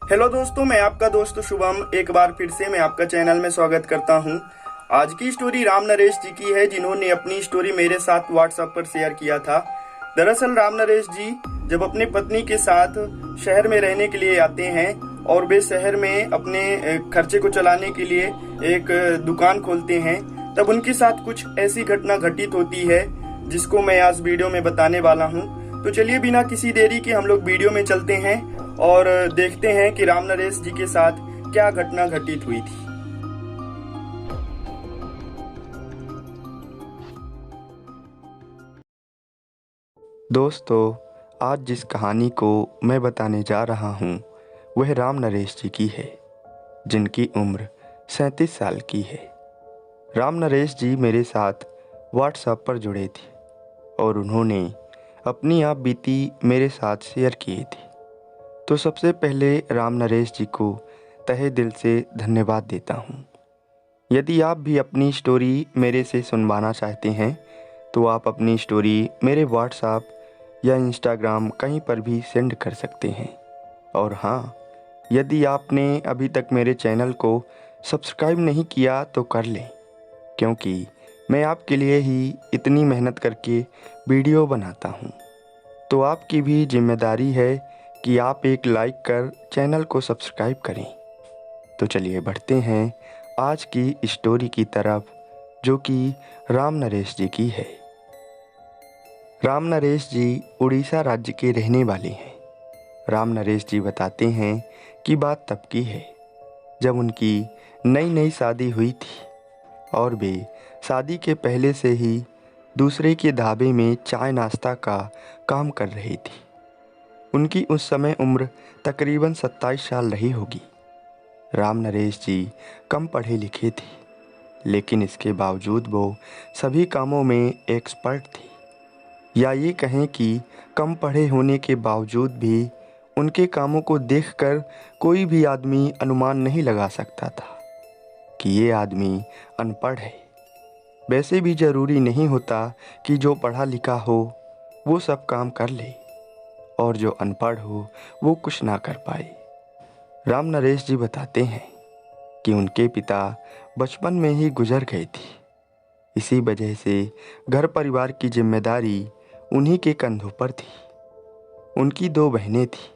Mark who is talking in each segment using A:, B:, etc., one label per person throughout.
A: Hello दोस्तों, मैं आपका दोस्त शुभम एक बार फिर से मैं आपका चैनल में स्वागत करता हूं। आज की स्टोरी राम नरेश जी की है, जिन्होंने अपनी स्टोरी मेरे साथ व्हाट्सएप पर शेयर किया था। दरअसल राम नरेश जी जब अपनी पत्नी के साथ शहर में रहने के लिए आते हैं और वे शहर में अपने खर्चे को चलाने के लिए एक दुकान खोलते हैं, तब उनके साथ कुछ ऐसी घटना घटित होती है जिसको मैं आज वीडियो में बताने वाला हूँ। तो चलिए बिना किसी देरी के हम लोग वीडियो में चलते हैं और देखते हैं कि राम नरेश जी के साथ क्या घटना घटित हुई थी। दोस्तों, आज जिस कहानी को मैं बताने जा रहा हूँ वह राम नरेश जी की है, जिनकी उम्र 37 साल की है। राम नरेश जी मेरे साथ व्हाट्सएप पर जुड़े थे और उन्होंने अपनी आप बीती मेरे साथ शेयर की थी। तो सबसे पहले राम नरेश जी को तहे दिल से धन्यवाद देता हूँ। यदि आप भी अपनी स्टोरी मेरे से सुनवाना चाहते हैं तो आप अपनी स्टोरी मेरे व्हाट्सएप या इंस्टाग्राम कहीं पर भी सेंड कर सकते हैं। और हाँ, यदि आपने अभी तक मेरे चैनल को सब्सक्राइब नहीं किया तो कर लें, क्योंकि मैं आपके लिए ही इतनी मेहनत करके वीडियो बनाता हूँ। तो आपकी भी जिम्मेदारी है कि आप एक लाइक कर चैनल को सब्सक्राइब करें। तो चलिए बढ़ते हैं आज की स्टोरी की तरफ, जो कि राम नरेश जी की है। राम नरेश जी उड़ीसा राज्य के रहने वाले हैं। राम नरेश जी बताते हैं कि बात तब की है जब उनकी नई नई शादी हुई थी और वे शादी के पहले से ही दूसरे के ढाबे में चाय नाश्ता का काम कर रही थी। उनकी उस समय उम्र तकरीबन 27 साल रही होगी। राम नरेश जी कम पढ़े लिखे थे, लेकिन इसके बावजूद वो सभी कामों में एक्सपर्ट थे। या ये कहें कि कम पढ़े होने के बावजूद भी उनके कामों को देखकर कोई भी आदमी अनुमान नहीं लगा सकता था कि ये आदमी अनपढ़ है। वैसे भी ज़रूरी नहीं होता कि जो पढ़ा लिखा हो वो सब काम कर ले और जो अनपढ़ हो वो कुछ ना कर पाए। राम नरेश जी बताते हैं कि उनके पिता बचपन में ही गुजर गए थे। इसी वजह से घर परिवार की जिम्मेदारी उन्हीं के कंधों पर थी। उनकी 2 बहनें थीं,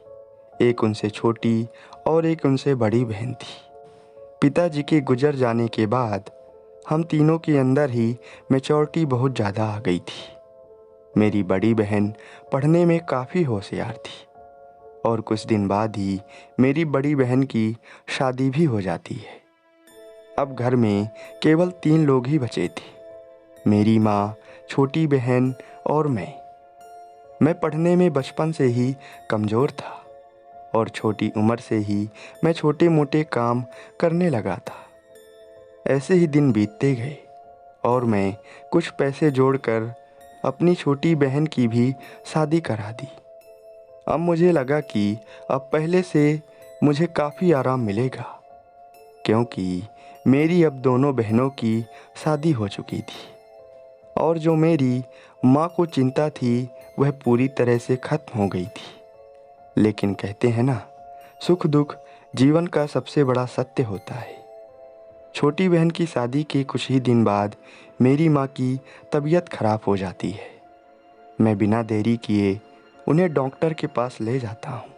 A: एक उनसे छोटी और एक उनसे बड़ी बहन थी। पिताजी के गुजर जाने के बाद हम तीनों के अंदर ही मैच्योरिटी बहुत ज़्यादा आ गई थी। मेरी बड़ी बहन पढ़ने में काफ़ी होशियार थी और कुछ दिन बाद ही मेरी बड़ी बहन की शादी भी हो जाती है। अब घर में केवल 3 लोग ही बचे थे, मेरी माँ, छोटी बहन और मैं पढ़ने में बचपन से ही कमज़ोर था और छोटी उम्र से ही मैं छोटे मोटे काम करने लगा था। ऐसे ही दिन बीतते गए और मैं कुछ पैसे जोड़कर अपनी छोटी बहन की भी शादी करा दी। अब मुझे लगा कि अब पहले से मुझे काफ़ी आराम मिलेगा, क्योंकि मेरी अब दोनों बहनों की शादी हो चुकी थी और जो मेरी माँ को चिंता थी वह पूरी तरह से ख़त्म हो गई थी। लेकिन कहते हैं ना, सुख दुख जीवन का सबसे बड़ा सत्य होता है। छोटी बहन की शादी के कुछ ही दिन बाद मेरी माँ की तबीयत खराब हो जाती है। मैं बिना देरी किए उन्हें डॉक्टर के पास ले जाता हूँ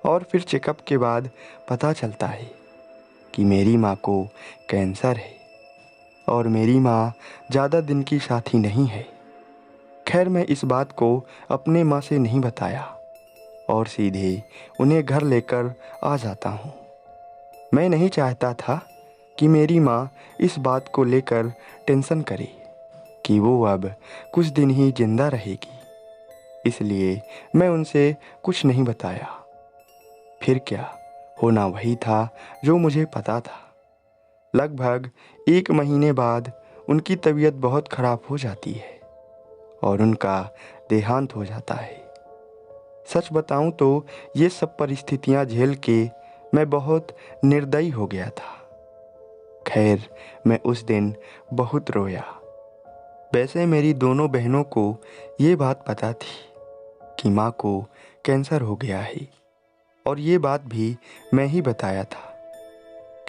A: और फिर चेकअप के बाद पता चलता है कि मेरी माँ को कैंसर है और मेरी माँ ज़्यादा दिन की साथी नहीं है। खैर, मैं इस बात को अपने माँ से नहीं बताया और सीधे उन्हें घर लेकर आ जाता हूँ। मैं नहीं चाहता था कि मेरी माँ इस बात को लेकर टेंशन करे कि वो अब कुछ दिन ही जिंदा रहेगी, इसलिए मैं उनसे कुछ नहीं बताया। फिर क्या, होना वही था जो मुझे पता था। लगभग 1 महीने बाद उनकी तबीयत बहुत ख़राब हो जाती है और उनका देहांत हो जाता है। सच बताऊं तो ये सब परिस्थितियां झेल के मैं बहुत निर्दयी हो गया था। खैर, मैं उस दिन बहुत रोया। वैसे मेरी दोनों बहनों को ये बात पता थी कि माँ को कैंसर हो गया है और ये बात भी मैं ही बताया था।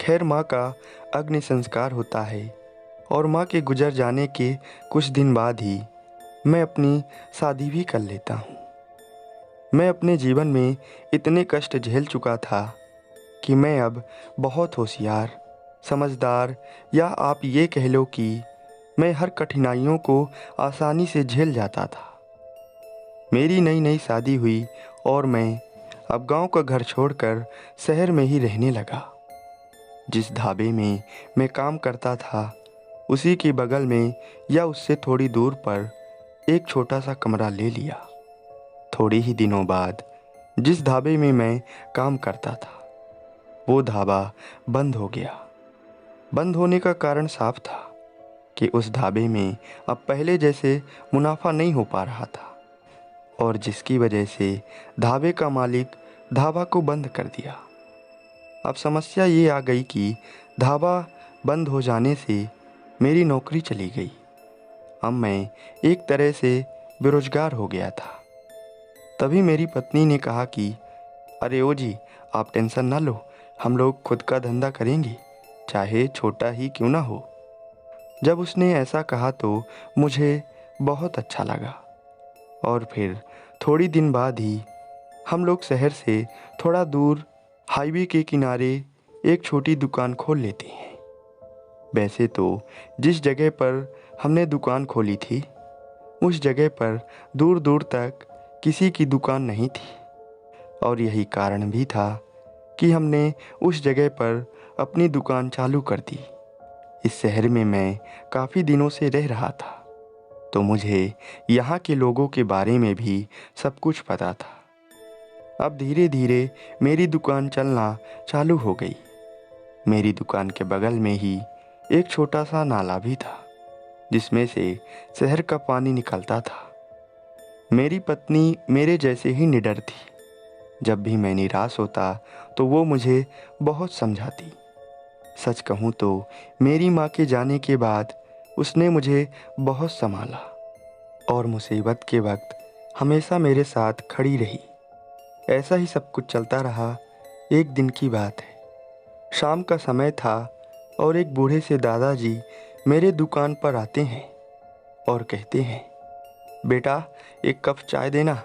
A: खैर, माँ का अग्नि संस्कार होता है और माँ के गुजर जाने के कुछ दिन बाद ही मैं अपनी शादी भी कर लेता हूँ। मैं अपने जीवन में इतने कष्ट झेल चुका था कि मैं अब बहुत होशियार, समझदार, या आप ये कह लो कि मैं हर कठिनाइयों को आसानी से झेल जाता था। मेरी नई नई शादी हुई और मैं अब गांव का घर छोड़कर शहर में ही रहने लगा। जिस ढाबे में मैं काम करता था उसी के बगल में या उससे थोड़ी दूर पर एक छोटा सा कमरा ले लिया। थोड़े ही दिनों बाद जिस ढाबे में मैं काम करता था वो ढाबा बंद हो गया। बंद होने का कारण साफ था कि उस ढाबे में अब पहले जैसे मुनाफा नहीं हो पा रहा था, और जिसकी वजह से ढाबे का मालिक ढाबा को बंद कर दिया। अब समस्या ये आ गई कि ढाबा बंद हो जाने से मेरी नौकरी चली गई। अब मैं एक तरह से बेरोजगार हो गया था। तभी मेरी पत्नी ने कहा कि अरे ओ जी, आप टेंशन ना लो, हम लोग खुद का धंधा करेंगे, चाहे छोटा ही क्यों ना हो। जब उसने ऐसा कहा तो मुझे बहुत अच्छा लगा, और फिर थोड़ी दिन बाद ही हम लोग शहर से थोड़ा दूर हाईवे के किनारे एक छोटी दुकान खोल लेते हैं। वैसे तो जिस जगह पर हमने दुकान खोली थी उस जगह पर दूर दूर तक किसी की दुकान नहीं थी, और यही कारण भी था कि हमने उस जगह पर अपनी दुकान चालू कर दी। इस शहर में मैं काफ़ी दिनों से रह रहा था, तो मुझे यहाँ के लोगों के बारे में भी सब कुछ पता था। अब धीरे धीरे मेरी दुकान चलना चालू हो गई। मेरी दुकान के बगल में ही एक छोटा सा नाला भी था जिसमें से शहर का पानी निकलता था। मेरी पत्नी मेरे जैसे ही निडर थी। जब भी मैं निराश होता तो वो मुझे बहुत समझाती। सच कहूँ तो मेरी माँ के जाने के बाद उसने मुझे बहुत संभाला और मुसीबत के वक्त हमेशा मेरे साथ खड़ी रही। ऐसा ही सब कुछ चलता रहा। एक दिन की बात है, शाम का समय था और एक बूढ़े से दादाजी मेरे दुकान पर आते हैं और कहते हैं, बेटा एक कप चाय देना।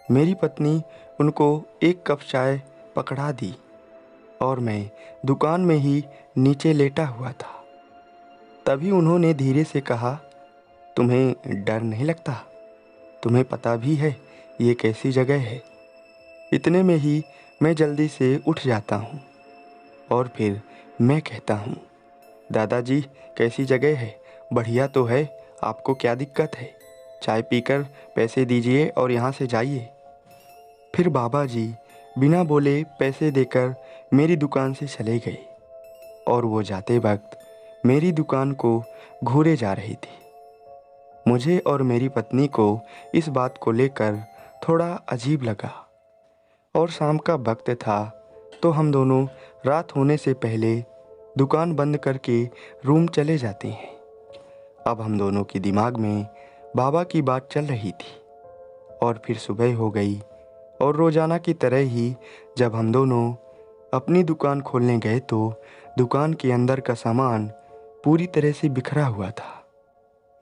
A: मेरी पत्नी उनको एक कप चाय पकड़ा दी और मैं दुकान में ही नीचे लेटा हुआ था। तभी उन्होंने धीरे से कहा, तुम्हें डर नहीं लगता? तुम्हें पता भी है ये कैसी जगह है? इतने में ही मैं जल्दी से उठ जाता हूँ और फिर मैं कहता हूँ, दादाजी कैसी जगह है? बढ़िया तो है, आपको क्या दिक्कत है? चाय पीकर पैसे दीजिए और यहाँ से जाइए। फिर बाबा जी बिना बोले पैसे देकर मेरी दुकान से चले गए, और वो जाते वक्त मेरी दुकान को घूरे जा रही थी। मुझे और मेरी पत्नी को इस बात को लेकर थोड़ा अजीब लगा, और शाम का वक्त था तो हम दोनों रात होने से पहले दुकान बंद करके रूम चले जाते हैं। अब हम दोनों के दिमाग में बाबा की बात चल रही थी, और फिर सुबह हो गई और रोज़ाना की तरह ही जब हम दोनों अपनी दुकान खोलने गए तो दुकान के अंदर का सामान पूरी तरह से बिखरा हुआ था।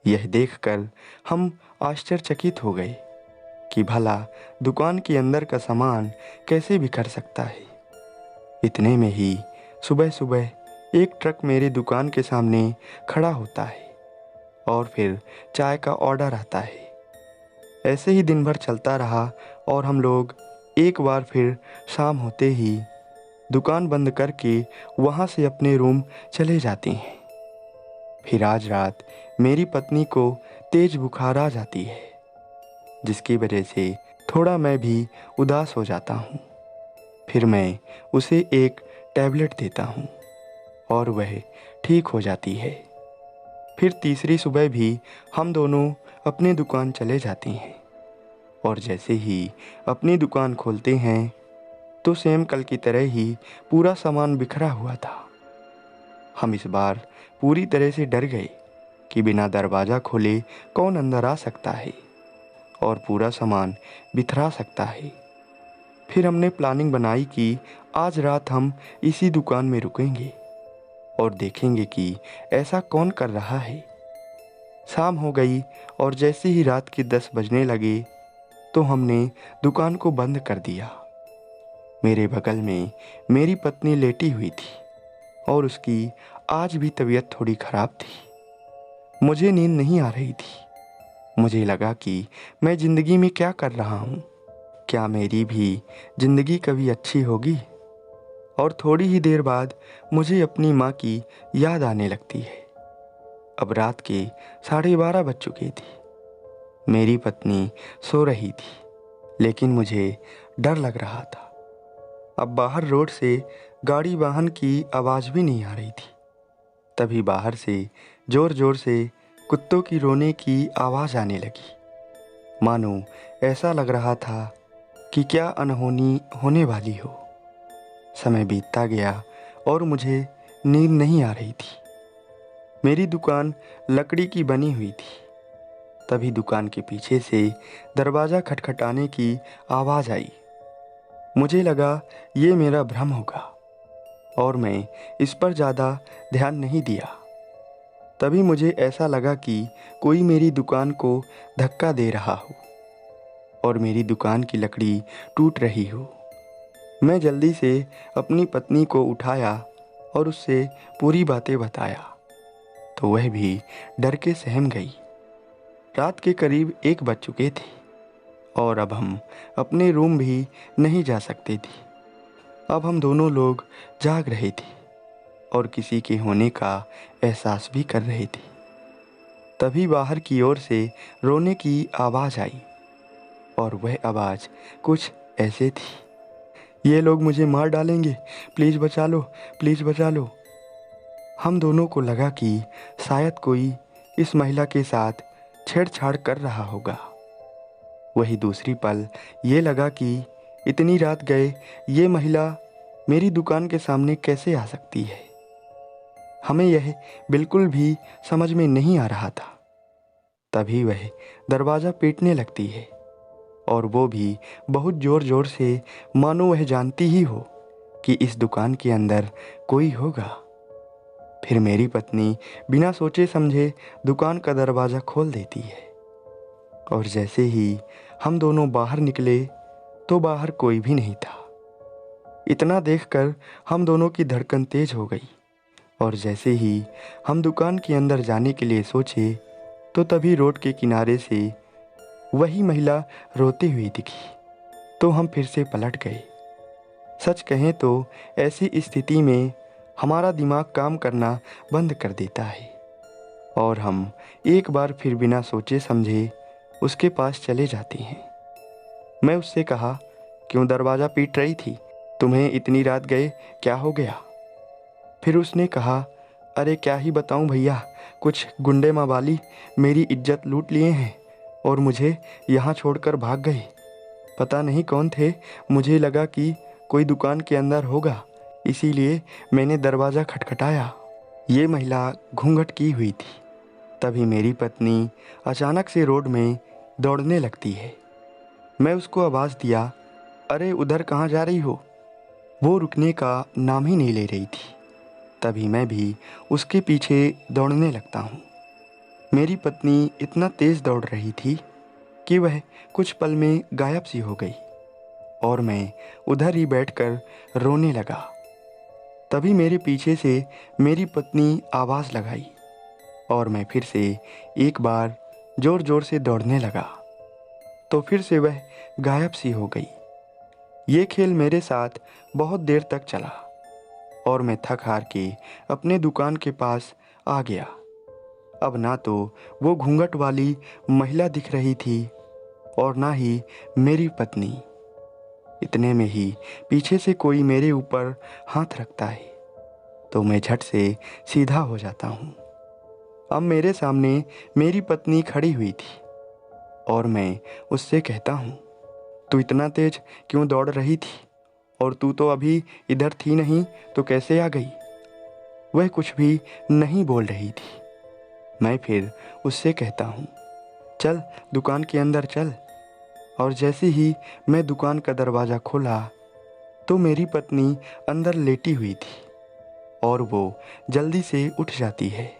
A: यह देखकर हम आश्चर्यचकित हो गए कि भला दुकान के अंदर का सामान कैसे बिखर सकता है। इतने में ही सुबह सुबह एक ट्रक मेरी दुकान के सामने खड़ा होता है और फिर चाय का ऑर्डर आता है। ऐसे ही दिन भर चलता रहा और हम लोग एक बार फिर शाम होते ही दुकान बंद करके वहाँ से अपने रूम चले जाते हैं। फिर आज रात मेरी पत्नी को तेज बुखार आ जाती है, जिसकी वजह से थोड़ा मैं भी उदास हो जाता हूँ। फिर मैं उसे एक टैबलेट देता हूँ और वह ठीक हो जाती है। फिर तीसरी सुबह भी हम दोनों अपनी दुकान चले जाते हैं, और जैसे ही अपनी दुकान खोलते हैं तो सेम कल की तरह ही पूरा सामान बिखरा हुआ था। हम इस बार पूरी तरह से डर गए कि बिना दरवाज़ा खोले कौन अंदर आ सकता है और पूरा सामान बिखरा सकता है। फिर हमने प्लानिंग बनाई कि आज रात हम इसी दुकान में रुकेंगे और देखेंगे कि ऐसा कौन कर रहा है। शाम हो गई और जैसे ही रात के 10 बजने लगे तो हमने दुकान को बंद कर दिया। मेरे बगल में मेरी पत्नी लेटी हुई थी और उसकी आज भी तबीयत थोड़ी ख़राब थी। मुझे नींद नहीं आ रही थी। मुझे लगा कि मैं ज़िंदगी में क्या कर रहा हूँ, क्या मेरी भी ज़िंदगी कभी अच्छी होगी। और थोड़ी ही देर बाद मुझे अपनी माँ की याद आने लगती है। अब रात के 12:30 बज चुके थे। मेरी पत्नी सो रही थी लेकिन मुझे डर लग रहा था। अब बाहर रोड से गाड़ी वाहन की आवाज़ भी नहीं आ रही थी। तभी बाहर से ज़ोर ज़ोर से कुत्तों की रोने की आवाज़ आने लगी। मानो ऐसा लग रहा था कि क्या अनहोनी होने वाली हो। समय बीतता गया और मुझे नींद नहीं आ रही थी। मेरी दुकान लकड़ी की बनी हुई थी। तभी दुकान के पीछे से दरवाज़ा खटखटाने की आवाज़ आई। मुझे लगा ये मेरा भ्रम होगा और मैं इस पर ज़्यादा ध्यान नहीं दिया। तभी मुझे ऐसा लगा कि कोई मेरी दुकान को धक्का दे रहा हो और मेरी दुकान की लकड़ी टूट रही हो। मैं जल्दी से अपनी पत्नी को उठाया और उससे पूरी बातें बताया तो वह भी डर के सहम गई। रात के करीब 1 बज चुके थे और अब हम अपने रूम भी नहीं जा सकते थे। अब हम दोनों लोग जाग रहे थे और किसी के होने का एहसास भी कर रहे थे। तभी बाहर की ओर से रोने की आवाज़ आई और वह आवाज़ कुछ ऐसे थी, ये लोग मुझे मार डालेंगे, प्लीज़ बचा लो, प्लीज़ बचा लो। हम दोनों को लगा कि शायद कोई इस महिला के साथ छेड़छाड़ कर रहा होगा। वही दूसरी पल ये लगा कि इतनी रात गए ये महिला मेरी दुकान के सामने कैसे आ सकती है। हमें यह बिल्कुल भी समझ में नहीं आ रहा था। तभी वह दरवाज़ा पीटने लगती है और वो भी बहुत ज़ोर ज़ोर से, मानो वह जानती ही हो कि इस दुकान के अंदर कोई होगा। फिर मेरी पत्नी बिना सोचे समझे दुकान का दरवाज़ा खोल देती है और जैसे ही हम दोनों बाहर निकले तो बाहर कोई भी नहीं था। इतना देखकर हम दोनों की धड़कन तेज हो गई और जैसे ही हम दुकान के अंदर जाने के लिए सोचे तो तभी रोड के किनारे से वही महिला रोती हुई दिखी। तो हम फिर से पलट गए। सच कहें तो ऐसी स्थिति में हमारा दिमाग काम करना बंद कर देता है और हम एक बार फिर बिना सोचे समझे उसके पास चले जाते हैं। मैं उससे कहा, क्यों दरवाज़ा पीट रही थी? तुम्हें इतनी रात गए क्या हो गया? फिर उसने कहा, अरे क्या ही बताऊं भैया, कुछ गुंडे मवाली मेरी इज्जत लूट लिए हैं और मुझे यहाँ छोड़कर भाग गए। पता नहीं कौन थे, मुझे लगा कि कोई दुकान के अंदर होगा, इसीलिए मैंने दरवाज़ा खटखटाया। ये महिला घूंघट की हुई थी। तभी मेरी पत्नी अचानक से रोड में दौड़ने लगती है। मैं उसको आवाज़ दिया, अरे उधर कहाँ जा रही हो? वो रुकने का नाम ही नहीं ले रही थी। तभी मैं भी उसके पीछे दौड़ने लगता हूँ। मेरी पत्नी इतना तेज़ दौड़ रही थी कि वह कुछ पल में गायब सी हो गई और मैं उधर ही बैठकर रोने लगा। तभी मेरे पीछे से मेरी पत्नी आवाज़ लगाई और मैं फिर से एक बार ज़ोर ज़ोर से दौड़ने लगा तो फिर से वह गायब सी हो गई। ये खेल मेरे साथ बहुत देर तक चला और मैं थक हार के अपने दुकान के पास आ गया। अब ना तो वो घूंघट वाली महिला दिख रही थी और ना ही मेरी पत्नी। इतने में ही पीछे से कोई मेरे ऊपर हाथ रखता है तो मैं झट से सीधा हो जाता हूँ। अब मेरे सामने मेरी पत्नी खड़ी हुई थी और मैं उससे कहता हूँ, तू इतना तेज क्यों दौड़ रही थी? और तू तो अभी इधर थी नहीं तो कैसे आ गई? वह कुछ भी नहीं बोल रही थी। मैं फिर उससे कहता हूँ, चल दुकान के अंदर चल। और जैसे ही मैं दुकान का दरवाज़ा खोला तो मेरी पत्नी अंदर लेटी हुई थी और वो जल्दी से उठ जाती है।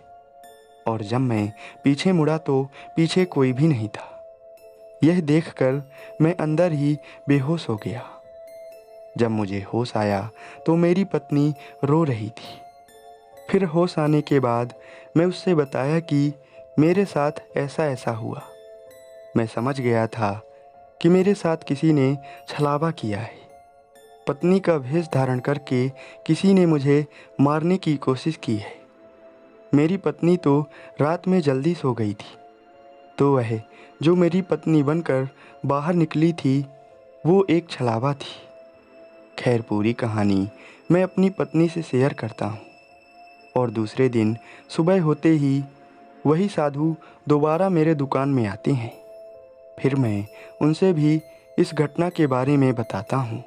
A: और जब मैं पीछे मुड़ा तो पीछे कोई भी नहीं था। यह देखकर मैं अंदर ही बेहोश हो गया। जब मुझे होश आया तो मेरी पत्नी रो रही थी। फिर होश आने के बाद मैं उससे बताया कि मेरे साथ ऐसा ऐसा हुआ। मैं समझ गया था कि मेरे साथ किसी ने छलावा किया है। पत्नी का भेष धारण करके किसी ने मुझे मारने की कोशिश की है। मेरी पत्नी तो रात में जल्दी सो गई थी, तो वह जो मेरी पत्नी बनकर बाहर निकली थी वो एक छलावा थी। खैर, पूरी कहानी मैं अपनी पत्नी से शेयर करता हूँ। और दूसरे दिन सुबह होते ही वही साधु दोबारा मेरे दुकान में आते हैं। फिर मैं उनसे भी इस घटना के बारे में बताता हूँ,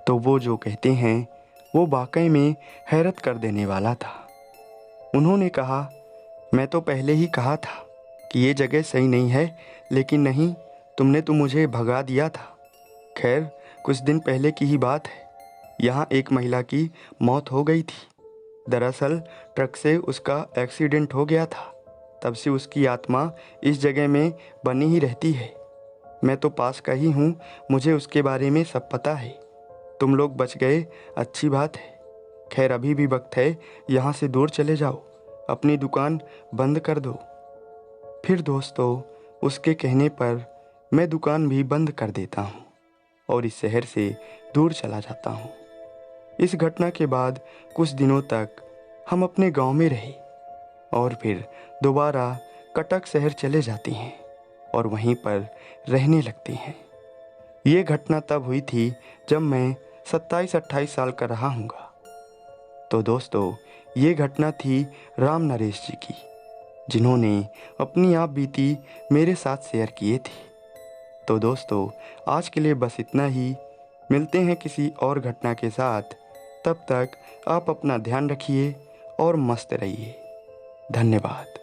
A: तो वो जो कहते हैं वो वाकई में हैरत कर देने वाला था। उन्होंने कहा, मैं तो पहले ही कहा था कि ये जगह सही नहीं है, लेकिन नहीं, तुमने तो मुझे भगा दिया था। खैर, कुछ दिन पहले की ही बात है। यहाँ एक महिला की मौत हो गई थी। दरअसल ट्रक से उसका एक्सीडेंट हो गया था। तब से उसकी आत्मा इस जगह में बनी ही रहती है। मैं तो पास का ही हूँ, मुझे उसके बारे में सब पता है। तुम लोग बच गए, अच्छी बात है। खैर, अभी भी वक्त है, यहाँ से दूर चले जाओ, अपनी दुकान बंद कर दो। फिर दोस्तों, उसके कहने पर मैं दुकान भी बंद कर देता हूँ और इस शहर से दूर चला जाता हूँ। इस घटना के बाद कुछ दिनों तक हम अपने गांव में रहे और फिर दोबारा कटक शहर चले जाते हैं और वहीं पर रहने लगते हैं। ये घटना तब हुई थी जब मैं 27-28 साल का रहा हूँगा। तो दोस्तों, ये घटना थी राम नरेश जी की, जिन्होंने अपनी आप बीती मेरे साथ शेयर किए थे। तो दोस्तों, आज के लिए बस इतना ही। मिलते हैं किसी और घटना के साथ। तब तक आप अपना ध्यान रखिए और मस्त रहिए। धन्यवाद।